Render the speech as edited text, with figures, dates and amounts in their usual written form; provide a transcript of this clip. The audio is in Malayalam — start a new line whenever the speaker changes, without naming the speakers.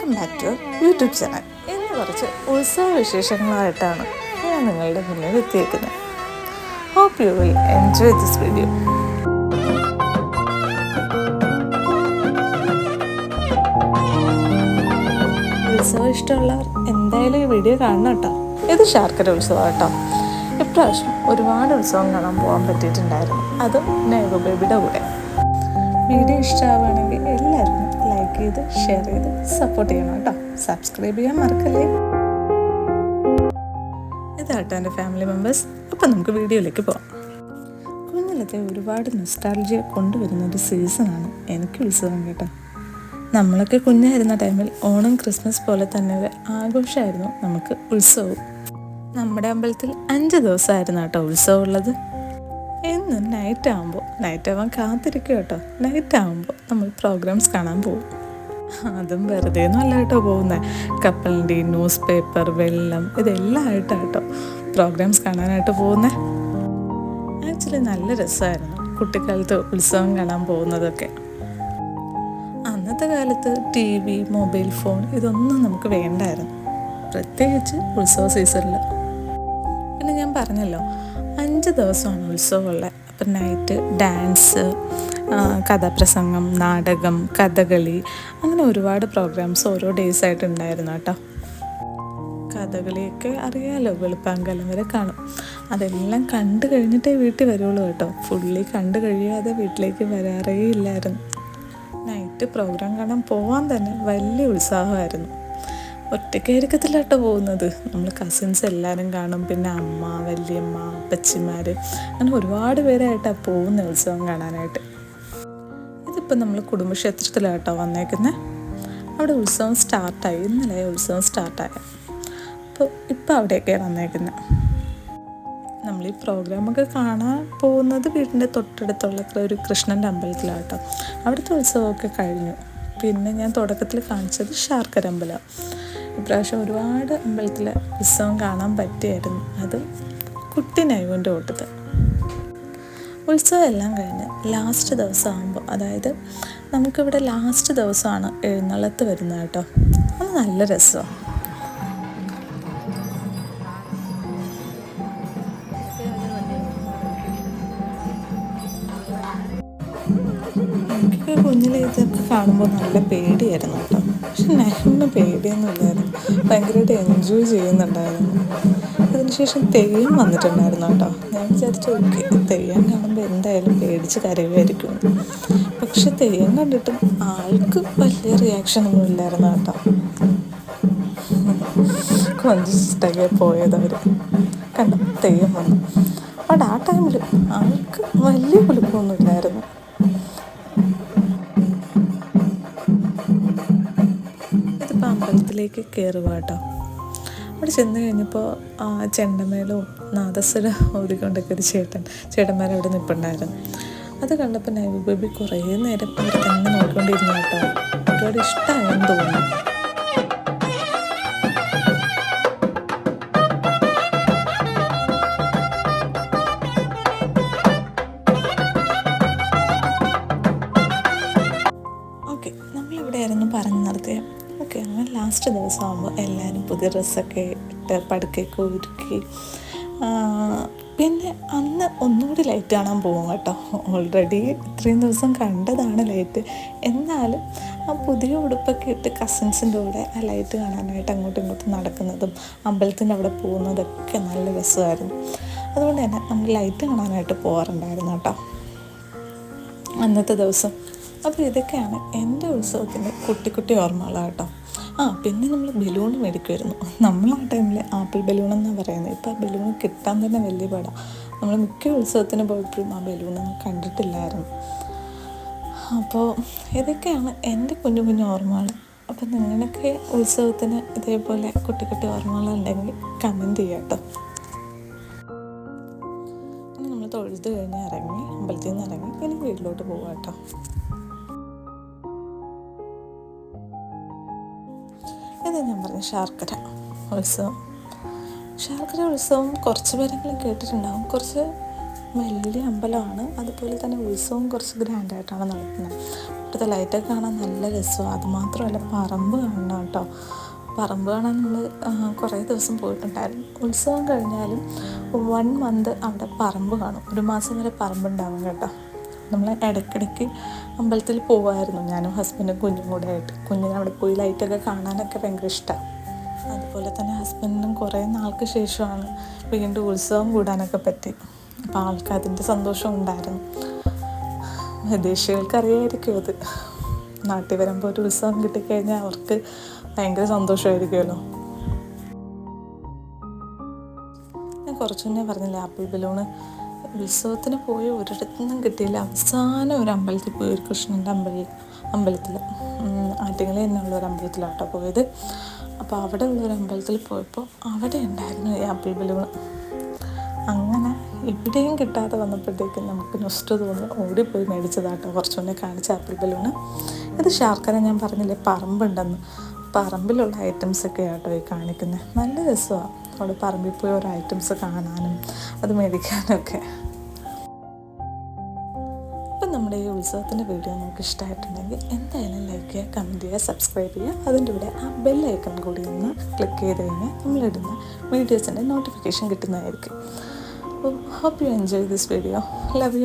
Welcome back to YouTube channel. ഇന്ന് കുറച്ച് ഉത്സവ വിശേഷങ്ങളായിട്ടാണ് ഞാൻ നിങ്ങളുടെ മുന്നിൽ എത്തിയേക്കുന്നത്. Hope you will enjoy this video. ഉത്സവം ഇഷ്ടമുള്ളവർ എന്തായാലും ഈ വീഡിയോ കാണണം കേട്ടോ. ഇത് ശർക്കര ഉത്സവം കേട്ടോ. ഇപ്രാവശ്യം ഒരുപാട് ഉത്സവം കാണാൻ പോകാൻ പറ്റിയിട്ടുണ്ടായിരുന്നു, അതും നൈവ ബേബിയുടെ കൂടെ. വീഡിയോ ഇഷ്ടമാവുകയാണെങ്കിൽ എല്ലാവരും ലൈക്ക് ചെയ്ത് ഷെയർ ചെയ്ത് സപ്പോർട്ട് ചെയ്യണം കേട്ടോ. സബ്സ്ക്രൈബ് ചെയ്യാൻ മറക്കല്ലേ. ഇതാട്ടോ എൻ്റെ ഫാമിലി മെമ്പേഴ്സ്. അപ്പം നമുക്ക് വീഡിയോയിലേക്ക് പോകാം. കുഞ്ഞിലത്തെ ഒരുപാട് നൊസ്റ്റാൾജിയ കൊണ്ടുവരുന്നൊരു സീസണാണ് എനിക്ക് ഉത്സവം കേട്ടോ. നമ്മളൊക്കെ കുഞ്ഞായിരുന്ന ടൈമിൽ ഓണം ക്രിസ്മസ് പോലെ തന്നെ ഒരു ആഘോഷമായിരുന്നു നമുക്ക് ഉത്സവം. നമ്മുടെ അമ്പലത്തിൽ 5 ദിവസമായിരുന്നു കേട്ടോ ഉത്സവം ഉള്ളത്. എന്നും നൈറ്റ് ആവാൻ കാത്തിരിക്കും കേട്ടോ. നൈറ്റ് ആകുമ്പോൾ നമ്മൾ പ്രോഗ്രാംസ് കാണാൻ പോകും. അതും വെറുതെ ഒന്നും അല്ല കേട്ടോ പോകുന്നത്. കപ്പലിൻ്റെ ന്യൂസ് പേപ്പർ, വെള്ളം, ഇതെല്ലാം ആയിട്ടാട്ടോ പ്രോഗ്രാംസ് കാണാനായിട്ട് പോകുന്നത്. ആക്ച്വലി നല്ല രസമായിരുന്നു കുട്ടിക്കാലത്ത് ഉത്സവം കാണാൻ പോകുന്നതൊക്കെ. അന്നത്തെ കാലത്ത് TV, മൊബൈൽ ഫോൺ ഇതൊന്നും നമുക്ക് വേണ്ടായിരുന്നു, പ്രത്യേകിച്ച് ഉത്സവ സീസണിൽ. പിന്നെ ഞാൻ പറഞ്ഞല്ലോ 5 ദിവസമാണ് ഉത്സവമുള്ളത്. അപ്പം നൈറ്റ് ഡാൻസ്, കഥാപ്രസംഗം, നാടകം, കഥകളി, അങ്ങനെ ഒരുപാട് പ്രോഗ്രാംസ് ഓരോ ഡേയ്സ് ആയിട്ട് ഉണ്ടായിരുന്നു കേട്ടോ. കഥകളിയൊക്കെ അറിയാമല്ലോ, വെളുപ്പാങ്കാലം വരെ കാണും. അതെല്ലാം കണ്ടു കഴിഞ്ഞിട്ടേ വീട്ടിൽ വരുള്ളൂ കേട്ടോ. ഫുള്ളി കണ്ടു കഴിയാതെ വീട്ടിലേക്ക് വരാറേ ഇല്ലായിരുന്നു. നൈറ്റ് പ്രോഗ്രാം കാണാൻ പോകാൻ തന്നെ വലിയ ഉത്സാഹമായിരുന്നു. ഒറ്റയ്ക്കായിരിക്കത്തില്ല കേട്ടോ പോകുന്നത്. നമ്മൾ കസിൻസ് എല്ലാവരും കാണും. പിന്നെ അമ്മ, വല്യമ്മ, അപ്പച്ചിമാർ, അങ്ങനെ ഒരുപാട് പേരായിട്ടാണ് പോകുന്നത് ഉത്സവം കാണാനായിട്ട്. ഇതിപ്പോൾ നമ്മൾ കുടുംബക്ഷേത്രത്തിലാട്ടോ വന്നേക്കുന്നത്. അവിടെ ഉത്സവം സ്റ്റാർട്ടായി, ഇന്നലെ ഉത്സവം സ്റ്റാർട്ടായ. അപ്പോൾ ഇപ്പം അവിടെയൊക്കെയാണ് വന്നേക്കുന്നത്. നമ്മൾ ഈ പ്രോഗ്രാമൊക്കെ കാണാൻ പോകുന്നത് വീടിൻ്റെ തൊട്ടടുത്തുള്ള ഒരു കൃഷ്ണൻ്റെ അമ്പലത്തിലാട്ടോ. അവിടുത്തെ ഉത്സവമൊക്കെ കഴിഞ്ഞു. പിന്നെ ഞാൻ തുടക്കത്തിൽ കാണിച്ചത് ശർക്കര അമ്പലം. ഇപ്രാവശ്യം ഒരുപാട് അമ്പലത്തിൽ ഉത്സവം കാണാൻ പറ്റിയായിരുന്നു. അത് കുട്ടി നൈവൻ്റെ കൂട്ടത്ത്. ഉത്സവം എല്ലാം കഴിഞ്ഞ് ലാസ്റ്റ് ദിവസം ആകുമ്പോൾ, അതായത് നമുക്കിവിടെ ലാസ്റ്റ് ദിവസമാണ് എഴുന്നള്ളത്ത് വരുന്നത് കേട്ടോ. അത് നല്ല രസമാണ്. എനിക്ക് കുഞ്ഞിലെ ഇതൊക്കെ കാണുമ്പോൾ നല്ല പേടിയായിരുന്നു കേട്ടോ. പക്ഷെ നൈവിന് പേടിയൊന്നും ഇല്ലായിരുന്നു, ഭയങ്കരമായിട്ട് എൻജോയ് ചെയ്യുന്നുണ്ടായിരുന്നു. അതിനുശേഷം തെയ്യം വന്നിട്ടുണ്ടായിരുന്നു കേട്ടോ. ഞാൻ വിചാരിച്ചു ഓക്കെ, തെയ്യം കാണുമ്പോൾ എന്തായാലും പേടിച്ച് കരയുമായിരിക്കും. പക്ഷെ തെയ്യം കണ്ടിട്ടും ആൾക്ക് വലിയ റിയാക്ഷനൊന്നും ഇല്ലായിരുന്നു കേട്ടോ. കൊഞ്ചിച്ചിട്ടൊക്കെ പോയതവർ കണ്ടോ. തെയ്യം വന്നു. ബട്ട് ആ ടൈമിൽ ആൾക്ക് വലിയ കുലുക്കമൊന്നും ഇല്ലായിരുന്നു. ഇതിപ്പോൾ അമ്പലത്തിലേക്ക് കയറുക കേട്ടോ. അവിടെ ചെന്ന് കഴിഞ്ഞപ്പോൾ ചെണ്ടമേളവും നാദസ്വരം ഊതിക്കൊണ്ടൊക്കെ ഒരു ചേട്ടന്മാരവിടെ നിൽപ്പുണ്ടായിരുന്നു. അത് കണ്ടപ്പോൾ നൈവ ബേബി കുറേ നേരം അവർ തന്നെ നോക്കിക്കൊണ്ടിരുന്നു കേട്ടോ. ഒരുപാട് ഇഷ്ടമായെന്ന് തോന്നുന്നു. ഓക്കെ, നമ്മളിവിടെയായിരുന്നു പറഞ്ഞു നിർത്തിയത്. ഓക്കെ, അങ്ങനെ ലാസ്റ്റ് ദിവസം ആകുമ്പോൾ എല്ലാവരും പുതിയ ഡ്രസ്സൊക്കെ ഇട്ട് പടുക്കൊക്കെ ഒരുക്കി. പിന്നെ അന്ന് ഒന്നുകൂടി ലൈറ്റ് കാണാൻ പോകും കേട്ടോ. ഓൾറെഡി ഇത്രയും ദിവസം കണ്ടതാണ് ലൈറ്റ്. എന്നാലും ആ പുതിയ ഉടുപ്പൊക്കെ ഇട്ട് കസിൻസിൻ്റെ കൂടെ ആ ലൈറ്റ് കാണാനായിട്ട് അങ്ങോട്ടും ഇങ്ങോട്ടും നടക്കുന്നതും അമ്പലത്തിൻ്റെ അവിടെ പോകുന്നതൊക്കെ നല്ല രസമായിരുന്നു. അതുകൊണ്ട് തന്നെ നമ്മൾ ലൈറ്റ് കാണാനായിട്ട് പോകാറുണ്ടായിരുന്നു കേട്ടോ അന്നത്തെ ദിവസം. അപ്പോൾ ഇതൊക്കെയാണ് എൻ്റെ ഉത്സവത്തിൻ്റെ കുട്ടി ഓർമ്മകളാണ് കേട്ടോ. പിന്നെ നമ്മൾ ബലൂൺ മേടിക്കുമായിരുന്നു. നമ്മൾ ആ ടൈമിൽ ആപ്പിൾ ബലൂൺ എന്നാണ് പറയുന്നത്. ഇപ്പോൾ ആ ബലൂൺ കിട്ടാൻ തന്നെ വലിയ പാടാണ്. നമ്മൾ മിക്ക ഉത്സവത്തിന് പോയപ്പോഴും ആ ബലൂണൊന്നും കണ്ടിട്ടില്ലായിരുന്നു. അപ്പോൾ ഇതൊക്കെയാണ് എൻ്റെ കുഞ്ഞു ഓർമ്മകൾ. അപ്പോൾ നിങ്ങളൊക്കെ ഉത്സവത്തിന് ഇതേപോലെ കുട്ടി ഓർമ്മകളുണ്ടെങ്കിൽ കമൻറ്റ് ചെയ്യാം കേട്ടോ. ഇനി നമ്മൾ തൊഴുത് കഴിഞ്ഞ് ഇറങ്ങി, അമ്പലത്തിൽ നിന്ന് ഇറങ്ങി ഇനി വീട്ടിലോട്ട് പോകാം കേട്ടോ. ഇത് ഞാൻ പറഞ്ഞ ശർക്കര ഉത്സവം. ശർക്കര ഉത്സവം കുറച്ച് പേരെങ്കിലും കേട്ടിട്ടുണ്ടാകും, കുറച്ച് വലിയ അമ്പലമാണ്. അതുപോലെ തന്നെ ഉത്സവം കുറച്ച് ഗ്രാൻഡായിട്ടാണ് നടത്തുന്നത്. ഇവിടുത്തെ ലൈറ്റൊക്കെ കാണാൻ നല്ല രസമാണ്. അതുമാത്രമല്ല പറമ്പ് കാണണം കേട്ടോ. പറമ്പ് കാണാൻ നമ്മൾ കുറേ ദിവസം പോയിട്ടുണ്ടായിരുന്നു. ഉത്സവം കഴിഞ്ഞാലും 1 മന്ത് അവിടെ പറമ്പ് കാണും. 1 മാസം വരെ പറമ്പുണ്ടാവും കേട്ടോ. നമ്മൾ ഇടയ്ക്കിടയ്ക്ക് അമ്പലത്തിൽ പോകുമായിരുന്നു, ഞാനും ഹസ്ബൻഡും കുഞ്ഞും കൂടെ ആയിട്ട്. കുഞ്ഞിനെ അവിടെ പോയി ലൈറ്റൊക്കെ കാണാനൊക്കെ ഭയങ്കര ഇഷ്ടമാണ്. അതുപോലെ തന്നെ ഹസ്ബൻഡിനും കുറേ നാൾക്ക് ശേഷമാണ് വീണ്ടും ഉത്സവം കൂടാനൊക്കെ പറ്റി. അപ്പോൾ ആൾക്ക് അതിൻ്റെ സന്തോഷം ഉണ്ടായിരുന്നു. വിദേശികൾക്ക് അറിയായിരിക്കും അത്. നാട്ടിൽ വരുമ്പോൾ ഒരു ഉത്സവം കിട്ടിക്കഴിഞ്ഞാൽ അവർക്ക് ഭയങ്കര സന്തോഷമായിരിക്കുമല്ലോ. ഞാൻ കുറച്ചു മുന്നേ പറഞ്ഞില്ലേ ആപ്പിൾ ബലൂണ് ഉത്സവത്തിന് പോയി ഒരിടത്തുനിന്നും കിട്ടിയില്ല. അവസാനം ഒരു അമ്പലത്തിൽ പോയി, ഒരു കൃഷ്ണൻ്റെ അമ്പലത്തിൽ ആറ്റിങ്ങൽ തന്നെയുള്ള ഒരു അമ്പലത്തിലാട്ടോ പോയത്. അപ്പോൾ അവിടെ ഉള്ളൊരു അമ്പലത്തിൽ പോയപ്പോൾ അവിടെ ഉണ്ടായിരുന്നു ഈ ആപ്പിൾ ബലൂണ്. അങ്ങനെ എവിടെയും കിട്ടാതെ വന്നപ്പോഴത്തേക്കും നമുക്ക് നൊസ്റ്റ് തോന്നി ഓടിപ്പോയി മേടിച്ചതാട്ടോ കുറച്ചു മുന്നേ കാണിച്ച ആപ്പിൾ ബലൂണ്. ഇത് ശർക്കര, ഞാൻ പറഞ്ഞില്ലേ പറമ്പുണ്ടെന്ന്, പറമ്പിലുള്ള ഐറ്റംസൊക്കെ ആട്ടോ ഈ കാണിക്കുന്നത്. നല്ല രസമാണ് അവിടെ പറമ്പിൽ പോയി ഓരോ ഐറ്റംസ് കാണാനും അത് മേടിക്കാനൊക്കെ. അപ്പം നമ്മുടെ ഈ ഉത്സവത്തിൻ്റെ വീഡിയോ നമുക്ക് ഇഷ്ടമായിട്ടുണ്ടെങ്കിൽ എന്തായാലും ലൈക്ക് ചെയ്യുക, കമൻറ്റ് ചെയ്യുക, സബ്സ്ക്രൈബ് ചെയ്യുക. അതിൻ്റെ കൂടെ ആ ബെൽ ഐക്കൺ കൂടി ഒന്ന് ക്ലിക്ക് ചെയ്ത് കഴിഞ്ഞാൽ നമ്മളിടുന്ന വീഡിയോസിൻ്റെ നോട്ടിഫിക്കേഷൻ കിട്ടുന്നതായിരിക്കും. അപ്പോൾ hope you enjoy this video. Love U.